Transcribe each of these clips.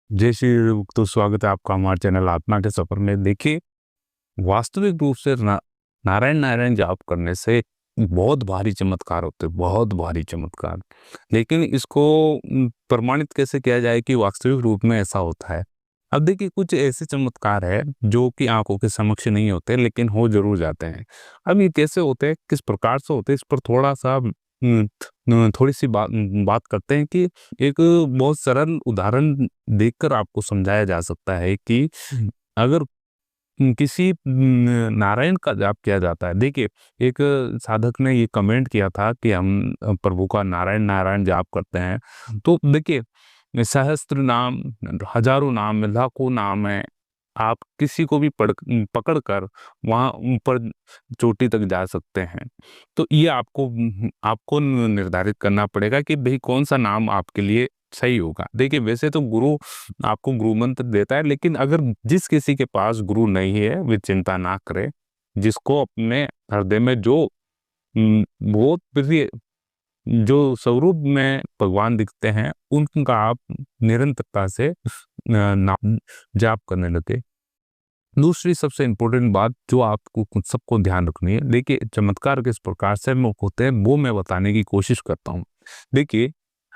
जय श्री तो स्वागत है आपका हमारे चैनल आत्मा के सफर में। देखिए, वास्तविक रूप से नारायण नारायण जाप करने से बहुत भारी चमत्कार होते हैं, बहुत भारी चमत्कार। लेकिन इसको प्रमाणित कैसे किया जाए कि वास्तविक रूप में ऐसा होता है। अब देखिए, कुछ ऐसे चमत्कार है जो कि आंखों के समक्ष नहीं होते लेकिन हो जरूर जाते हैं। अब ये कैसे होते हैं, किस प्रकार से होते हैं, इस पर थोड़ा सा थोड़ी सी बात करते हैं कि एक बहुत सरल उदाहरण देखकर आपको समझाया जा सकता है कि अगर किसी नारायण का जाप किया जाता है। देखिए, एक साधक ने ये कमेंट किया था कि हम प्रभु का नारायण नारायण जाप करते हैं। तो देखिए, सहस्त्र नाम, हजारों नाम, लाखों नाम है। आप किसी को भी पकड़ कर वहां ऊपर चोटी तक जा सकते हैं। तो ये आपको निर्धारित करना पड़ेगा कि भाई कौन सा नाम आपके लिए सही होगा। देखिए, वैसे तो गुरु आपको गुरु मंत्र देता है, लेकिन अगर जिस किसी के पास गुरु नहीं है वे चिंता ना करे। जिसको अपने हृदय में बहुत प्रिय, जो स्वरूप में भगवान दिखते हैं, उनका आप निरंतरता से नाम जाप करने लगे। दूसरी सबसे इम्पोर्टेंट बात जो आपको सबको ध्यान रखनी है, देखिए चमत्कार किस प्रकार से होते हैं वो मैं बताने की कोशिश करता हूँ। देखिए,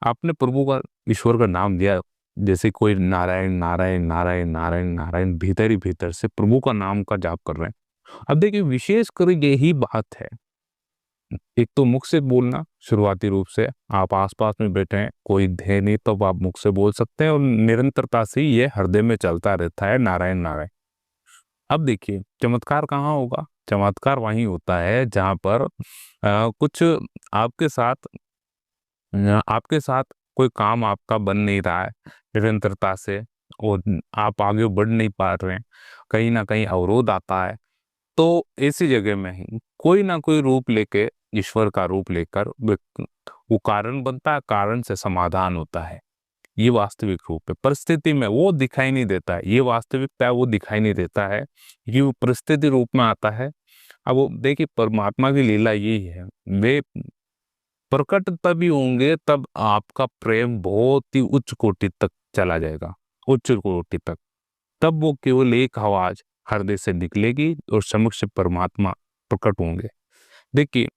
आपने प्रभु का, ईश्वर का नाम लिया, जैसे कोई नारायण नारायण नारायण नारायण नारायण भीतर ही भीतर से प्रभु का नाम का जाप कर रहे हैं। अब देखिए, विशेष कर यही बात है, एक तो मुख से बोलना। शुरुआती रूप से आप आसपास में बैठे हैं, कोई है नहीं, तो आप मुख से बोल सकते हैं और निरंतरता से ये हृदय में चलता रहता है नारायण नारायण। अब देखिए, चमत्कार कहाँ होगा? चमत्कार वहीं होता है जहां पर कुछ आपके साथ आपके साथ कोई काम आपका बन नहीं रहा है निरंतरता से, और आप आगे बढ़ नहीं पा रहे हैं, कहीं ना कहीं अवरोध आता है। तो ऐसी जगह में ही कोई ना कोई रूप लेके, ईश्वर का रूप लेकर वो कारण बनता है, कारण से समाधान होता है। ये वास्तविक रूप है। परिस्थिति में वो दिखाई नहीं देता है, ये वास्तविकता है, वो दिखाई नहीं देता है, ये वो परिस्थिति रूप में आता है। अब वो देखिए, परमात्मा की लीला यही है, वे प्रकट तभी होंगे तब आपका प्रेम बहुत ही उच्च कोटि तक चला जाएगा, उच्च कोटि तक। तब वो केवल एक आवाज हृदय से निकलेगी और समक्ष परमात्मा प्रकट होंगे। देखिए,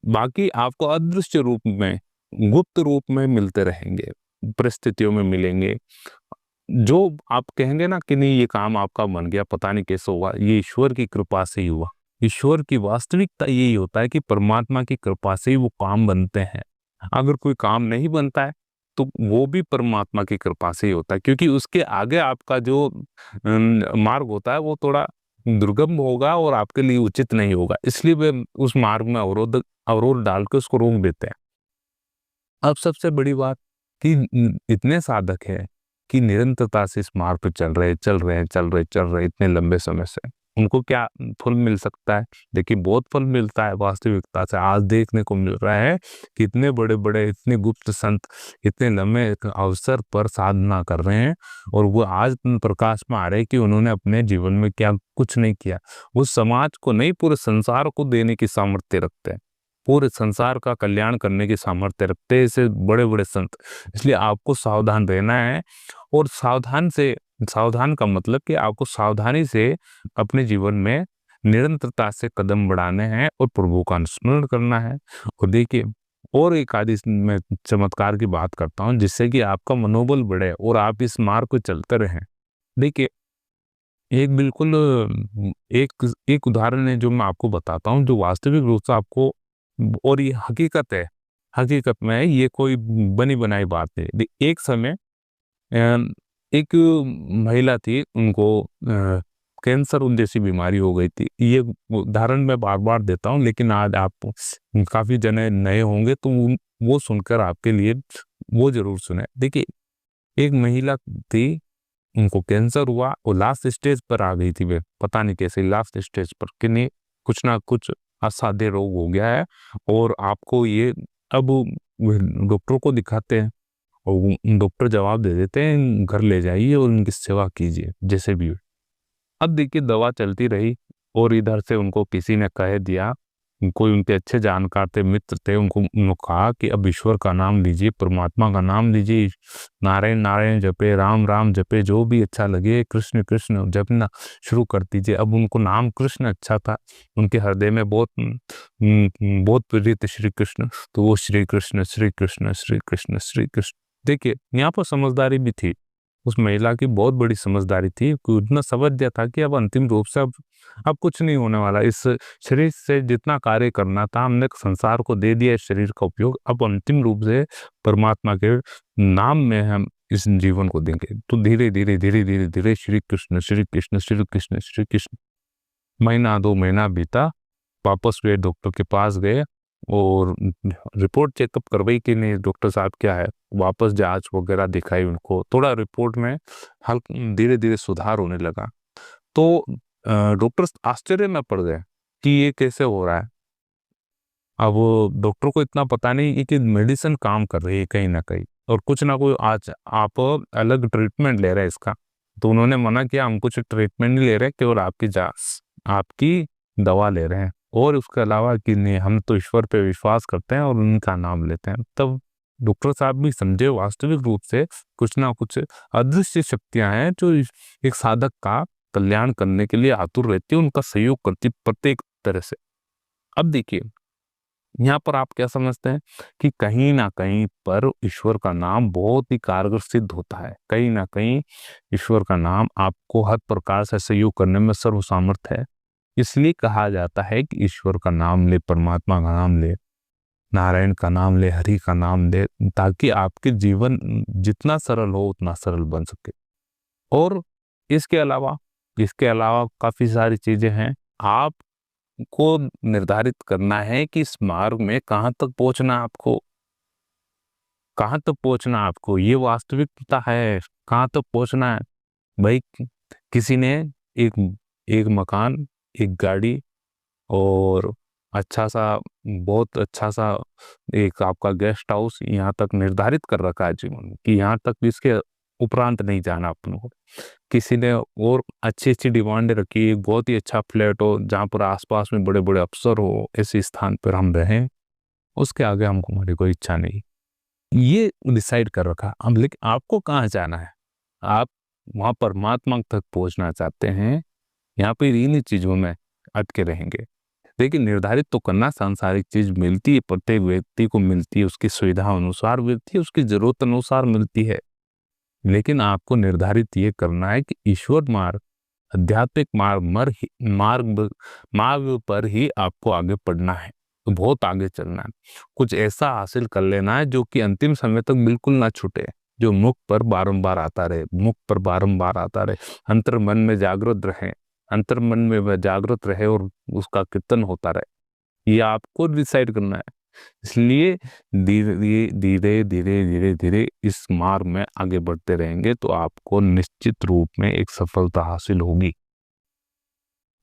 बाकी आपको अदृश्य रूप में, गुप्त रूप में मिलते रहेंगे, परिस्थितियों में मिलेंगे। जो आप कहेंगे ना कि नहीं ये काम आपका बन गया, पता नहीं कैसे हुआ, ये ईश्वर की कृपा से ही हुआ। ईश्वर की वास्तविकता यही होता है कि परमात्मा की कृपा से ही वो काम बनते हैं। अगर कोई काम नहीं बनता है तो वो भी परमात्मा की कृपा से ही होता है, क्योंकि उसके आगे आपका जो मार्ग होता है वो थोड़ा दुर्गम होगा और आपके लिए उचित नहीं होगा, इसलिए वे उस मार्ग में अवरोध डाल के उसको रोक देते हैं। अब सबसे बड़ी बात कि इतने साधक हैं कि निरंतरता से इस मार्ग पे चल रहे इतने लंबे समय से, उनको क्या फल मिल सकता है? देखिए, बहुत फल मिलता है वास्तविकता से। आज देखने को मिल रहा है कि इतने बड़े बड़े, इतने गुप्त संत इतने लंबे एक अवसर पर साधना कर रहे हैं, और वो आज प्रकाश में आ रहे हैं कि उन्होंने अपने जीवन में क्या कुछ नहीं किया। वो समाज को नहीं, पूरे संसार को देने की सामर्थ्य रखते हैं, पूरे संसार का कल्याण करने की सामर्थ्य रखते हैं ऐसे बड़े बड़े संत। इसलिए आपको सावधान रहना है, और सावधान का मतलब कि आपको सावधानी से अपने जीवन में निरंतरता से कदम बढ़ाने हैं और प्रभु का अनुस्मरण करना है। और देखिए, और एक आदि मैं चमत्कार की बात करता हूँ जिससे कि आपका मनोबल बढ़े और आप इस मार्ग को चलते रहें। देखिए, एक बिल्कुल एक एक उदाहरण है जो मैं आपको बताता हूँ, जो वास्तविक रूप से आपको, और ये हकीकत है, हकीकत में है, ये कोई बनी बनाई बात नहीं। एक समय एक महिला थी, उनको कैंसर जैसी बीमारी हो गई थी। ये उदाहरण मैं बार बार देता हूँ, लेकिन आज आप काफी जने नए होंगे तो वो सुनकर आपके लिए वो जरूर सुने। देखिए, एक महिला थी, उनको कैंसर हुआ और लास्ट स्टेज पर आ गई थी। वे पता नहीं कैसे लास्ट स्टेज पर, कि नहीं कुछ ना कुछ असाध्य रोग हो गया है, और आपको ये, अब डॉक्टर को दिखाते हैं और डॉक्टर जवाब दे देते हैं घर ले जाइए और उनकी सेवा कीजिए जैसे भी हो। अब देखिए, दवा चलती रही और इधर से उनको किसी ने कह दिया कोई उनके अच्छे जानकार थे, मित्र थे, उन्होंने कहा कि अब ईश्वर का नाम लीजिए, परमात्मा का नाम लीजिए, नारायण नारायण जपे, राम राम जपे, जो भी अच्छा लगे, कृष्ण कृष्ण जपना शुरू कर दीजिए। अब उनको नाम कृष्ण अच्छा था, उनके हृदय में बहुत प्रिय थे श्री कृष्ण, तो वो श्री कृष्ण श्री कृष्ण श्री कृष्ण श्री कृष्ण। देखिए यहाँ पर समझदारी भी थी, उस महिला की बहुत बड़ी समझदारी थी कि उतना समझ गया था कि अब अंतिम रूप से अब कुछ नहीं होने वाला, इस शरीर से जितना कार्य करना था हमने संसार को दे दिया, इस शरीर का उपयोग अब अंतिम रूप से परमात्मा के नाम में हम इस जीवन को देंगे। तो धीरे धीरे धीरे धीरे धीरे श्री कृष्ण श्री कृष्ण श्री कृष्ण श्री कृष्ण, महीना 2 महीना बीता, वापस वे डॉक्टर के पास गए और रिपोर्ट चेकअप करवाई कि नहीं डॉक्टर साहब क्या है, वापस जांच वगैरह दिखाई, उनको थोड़ा रिपोर्ट में हल्का धीरे धीरे सुधार होने लगा। तो डॉक्टर आश्चर्य में पड़ गए कि ये कैसे हो रहा है। अब डॉक्टर को इतना पता नहीं कि मेडिसिन काम कर रही है कहीं ना कहीं, और कुछ ना कोई आज आप अलग ट्रीटमेंट ले रहे हैं इसका। तो उन्होंने मना किया, हम कुछ ट्रीटमेंट नहीं ले रहे, केवल आपकी जांच, आपकी दवा ले रहे हैं, और उसके अलावा कि नहीं, हम तो ईश्वर पे विश्वास करते हैं और उनका नाम लेते हैं। तब डॉक्टर साहब भी समझे वास्तविक रूप से कुछ ना कुछ अदृश्य शक्तियां हैं जो एक साधक का कल्याण करने के लिए आतुर रहती है, उनका सहयोग करती प्रत्येक तरह से। अब देखिए यहाँ पर आप क्या समझते हैं कि कहीं ना कहीं पर ईश्वर का नाम बहुत ही कारगर सिद्ध होता है, कहीं ना कहीं ईश्वर का नाम आपको हर प्रकार से सहयोग करने में सर्व सामर्थ है। इसलिए कहा जाता है कि ईश्वर का नाम ले, परमात्मा का नाम ले, नारायण का नाम ले, हरि का नाम ले, ताकि आपके जीवन जितना सरल हो उतना सरल बन सके। और इसके अलावा काफी सारी चीजें हैं। आपको निर्धारित करना है कि इस मार्ग में कहाँ तक पहुंचना, आपको कहाँ तक पहुंचना, आपको ये वास्तविकता है, कहाँ तक पहुंचना है। भाई किसी ने एक एक मकान, एक गाड़ी और अच्छा सा, बहुत अच्छा सा एक आपका गेस्ट हाउस यहाँ तक निर्धारित कर रखा है जीवन में कि यहाँ तक, इसके उपरांत नहीं जाना अपन को। किसी ने और अच्छी अच्छी डिमांड रखी, एक बहुत ही अच्छा फ्लैट हो जहाँ पर आसपास में बड़े बड़े अफसर हो, ऐसे स्थान पर हम रहें, उसके आगे हमको हमारी कोई इच्छा नहीं। ये डिसाइड कर रखा। अब लेकिन आपको कहाँ जाना है, आप वहाँ परमात्मा तक पहुँचना चाहते हैं, यहाँ पे इन्हीं चीजों में अटके रहेंगे। लेकिन निर्धारित तो करना, सांसारिक चीज मिलती है, प्रत्येक व्यक्ति को मिलती है, उसकी सुविधा अनुसार मिलती है, उसकी जरूरत अनुसार मिलती है। लेकिन आपको निर्धारित ये करना है कि ईश्वर मार्ग, आध्यात्मिक मार्ग पर ही आपको आगे बढ़ना है, तो बहुत आगे चलना है, कुछ ऐसा हासिल कर लेना है जो कि अंतिम समय तक बिल्कुल ना छूटे, जो मुख पर बारंबार आता रहे, मुख पर बारंबार आता रहे, अंतर मन में जागृत रहे, अंतर मन में वह जागृत रहे और उसका कीर्तन होता रहे। ये आपको डिसाइड करना है। इसलिए धीरे धीरे धीरे धीरे धीरे इस मार्ग में आगे बढ़ते रहेंगे तो आपको निश्चित रूप में एक सफलता हासिल होगी।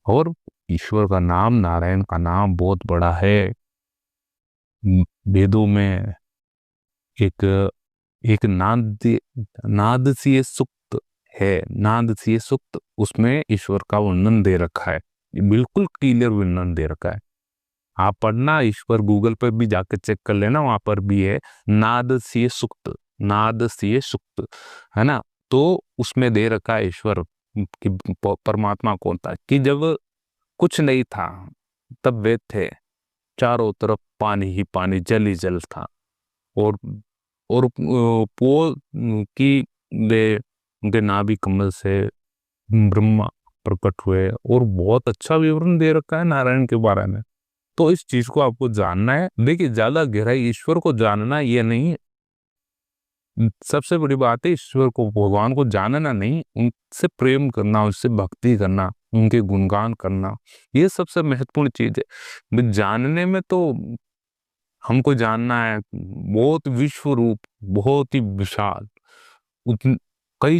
और ईश्वर का नाम, नारायण का नाम बहुत बड़ा है। वेदों में एक एक नादसीय सूक्त है, नादसीय सूक्त, उसमें ईश्वर का वर्णन दे रखा है, बिल्कुल क्लियर वर्णन दे रखा है। आप पढ़ना, ईश्वर गूगल पर भी जाकर चेक कर लेना, वहां पर भी है नादसीय सूक्त, नादसीय सूक्त, है ना। तो उसमें दे रखा है ईश्वर कि परमात्मा कौन था, कि जब कुछ नहीं था तब वे थे, चारों तरफ पानी ही पानी, जल ही जल था, और पो की वे उनके नाभि कमल से ब्रह्मा प्रकट हुए, और बहुत अच्छा विवरण दे रखा है नारायण के बारे में। तो इस चीज को आपको जानना है। देखिए ज्यादा गहराई ईश्वर को जानना ये नहीं, सबसे बड़ी बात है ईश्वर को, भगवान को जानना नहीं, उनसे प्रेम करना, उससे भक्ति करना, उनके गुणगान करना, ये सबसे महत्वपूर्ण चीज है। जानने में तो हमको जानना है बहुत विश्व रूप, बहुत ही विशाल, उतन कई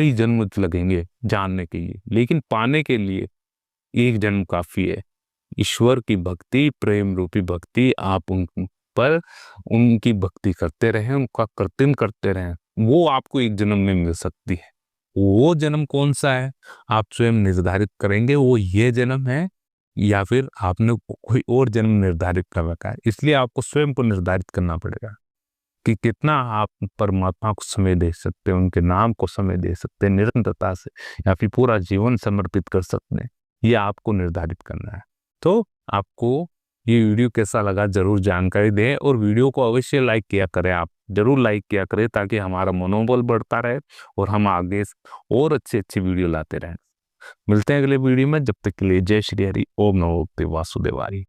जन्म लगेंगे जानने के लिए, लेकिन पाने के लिए एक जन्म काफी है। ईश्वर की भक्ति, प्रेम रूपी भक्ति, आप उन पर उनकी भक्ति करते रहें, उनका कीर्तन करते रहें, वो आपको एक जन्म में मिल सकती है। वो जन्म कौन सा है आप स्वयं निर्धारित करेंगे, वो ये जन्म है या फिर आपने कोई और जन्म निर्धारित कर रखा है। इसलिए आपको स्वयं को निर्धारित करना पड़ेगा कि कितना आप परमात्मा को समय दे सकते हैं, उनके नाम को समय दे सकते हैं निरंतरता से, या फिर पूरा जीवन समर्पित कर सकते हैं। ये आपको निर्धारित करना है। तो आपको ये वीडियो कैसा लगा जरूर जानकारी दें, और वीडियो को अवश्य लाइक किया करें। आप जरूर लाइक किया करें ताकि हमारा मनोबल बढ़ता रहे और हम आगे और अच्छे अच्छे वीडियो लाते रहें। मिलते हैं अगले वीडियो में, जब तक के लिए जय श्री हरि। ओम नमो भगवते वासुदेवाय।